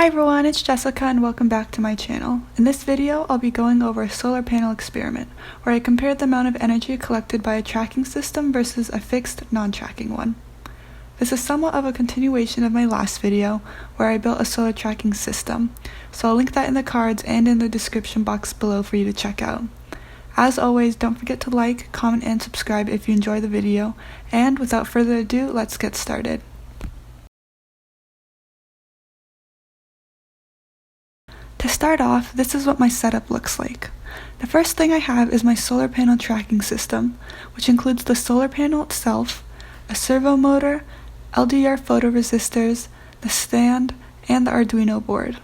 Hi everyone, it's Jessica and welcome back to my channel. In this video, I'll be going over a solar panel experiment, where I compared the amount of energy collected by a tracking system versus a fixed, non-tracking one. This is somewhat of a continuation of my last video, where I built a solar tracking system, so I'll link that in the cards and in the description box below for you to check out. As always, don't forget to like, comment, and subscribe if you enjoy the video, and without further ado, let's get started. To start off, this is what my setup looks like. The first thing I have is my solar panel tracking system, which includes the solar panel itself, a servo motor, LDR photoresistors, the stand, and the Arduino board.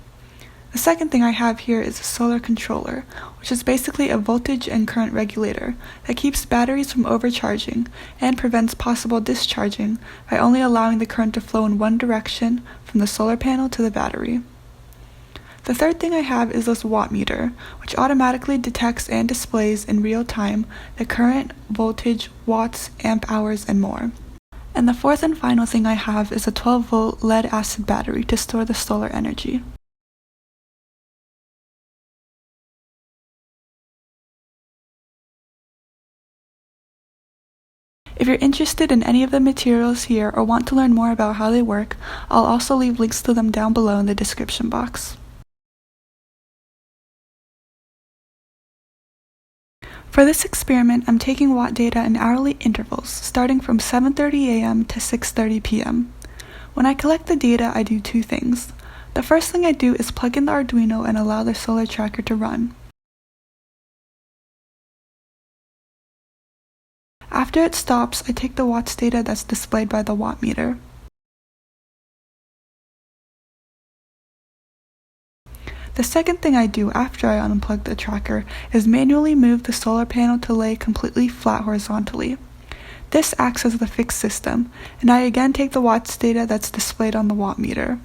The second thing I have here is a solar controller, which is basically a voltage and current regulator that keeps batteries from overcharging and prevents possible discharging by only allowing the current to flow in one direction from the solar panel to the battery. The third thing I have is this watt meter, which automatically detects and displays in real time the current, voltage, watts, amp hours, and more. And the fourth and final thing I have is a 12-volt lead-acid battery to store the solar energy. If you're interested in any of the materials here or want to learn more about how they work, I'll also leave links to them down below in the description box. For this experiment, I'm taking watt data in hourly intervals, starting from 7:30 a.m. to 6:30 p.m. When I collect the data, I do two things. The first thing I do is plug in the Arduino and allow the solar tracker to run. After it stops, I take the watts data that's displayed by the watt meter. The second thing I do after I unplug the tracker is manually move the solar panel to lay completely flat horizontally. This acts as the fixed system, and I again take the watts data that's displayed on the watt meter.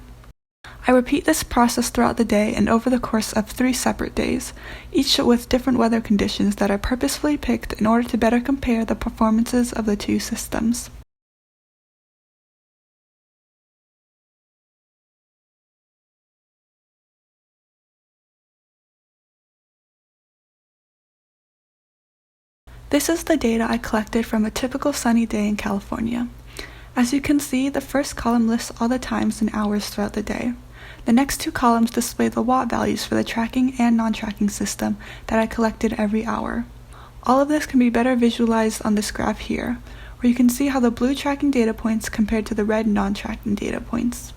I repeat this process throughout the day and over the course of 3 separate days, each with different weather conditions that are purposefully picked in order to better compare the performances of the two systems. This is the data I collected from a typical sunny day in California. As you can see, the first column lists all the times in hours throughout the day. The next two columns display the watt values for the tracking and non-tracking system that I collected every hour. All of this can be better visualized on this graph here, where you can see how the blue tracking data points compared to the red non-tracking data points.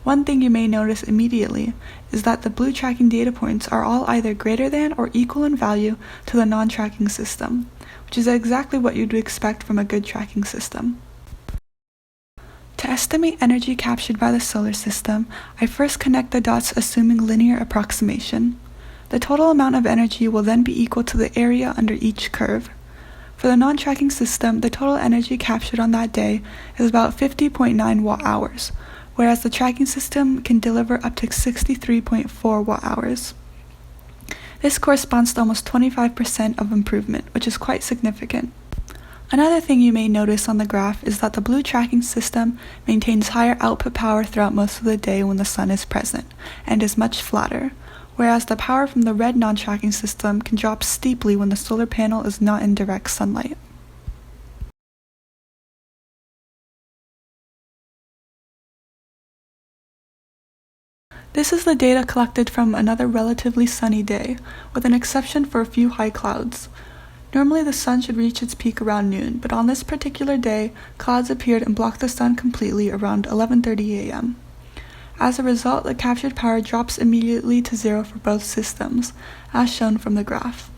One thing you may notice immediately is that the blue tracking data points are all either greater than or equal in value to the non-tracking system, which is exactly what you'd expect from a good tracking system. To estimate energy captured by the solar system, I first connect the dots assuming linear approximation. The total amount of energy will then be equal to the area under each curve. For the non-tracking system, the total energy captured on that day is about 50.9 watt-hours, whereas the tracking system can deliver up to 63.4 watt-hours. This corresponds to almost 25% of improvement, which is quite significant. Another thing you may notice on the graph is that the blue tracking system maintains higher output power throughout most of the day when the sun is present, and is much flatter, whereas the power from the red non-tracking system can drop steeply when the solar panel is not in direct sunlight. This is the data collected from another relatively sunny day, with an exception for a few high clouds. Normally the sun should reach its peak around noon, but on this particular day, clouds appeared and blocked the sun completely around 11:30 a.m. As a result, the captured power drops immediately to zero for both systems, as shown from the graph.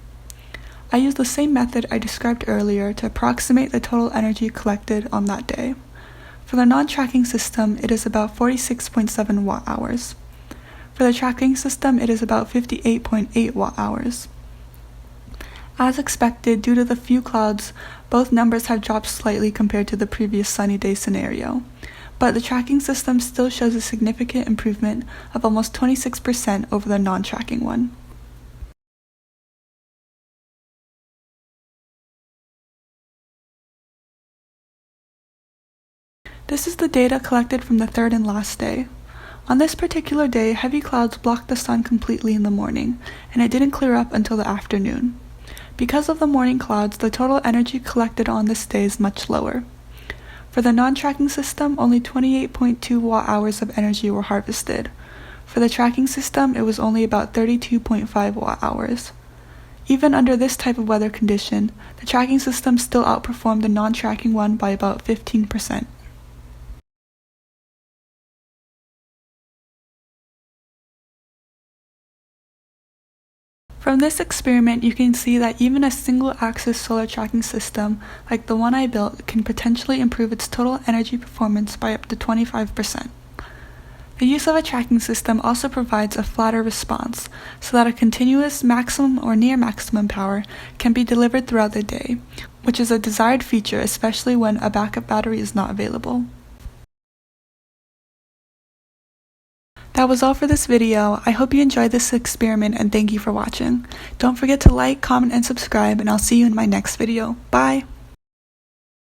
I used the same method I described earlier to approximate the total energy collected on that day. For the non-tracking system, it is about 46.7 watt-hours. For the tracking system, it is about 58.8 watt-hours. As expected, due to the few clouds, both numbers have dropped slightly compared to the previous sunny day scenario, but the tracking system still shows a significant improvement of almost 26% over the non-tracking one. This is the data collected from the third and last day. On this particular day, heavy clouds blocked the sun completely in the morning, and it didn't clear up until the afternoon. Because of the morning clouds, the total energy collected on this day is much lower. For the non-tracking system, only 28.2 watt-hours of energy were harvested. For the tracking system, it was only about 32.5 watt-hours. Even under this type of weather condition, the tracking system still outperformed the non-tracking one by about 15%. From this experiment, you can see that even a single-axis solar tracking system, like the one I built, can potentially improve its total energy performance by up to 25%. The use of a tracking system also provides a flatter response, so that a continuous maximum or near maximum power can be delivered throughout the day, which is a desired feature especially when a backup battery is not available. That was all for this video. I hope you enjoyed this experiment and thank you for watching. Don't forget to like, comment, and subscribe, and I'll see you in my next video. Bye!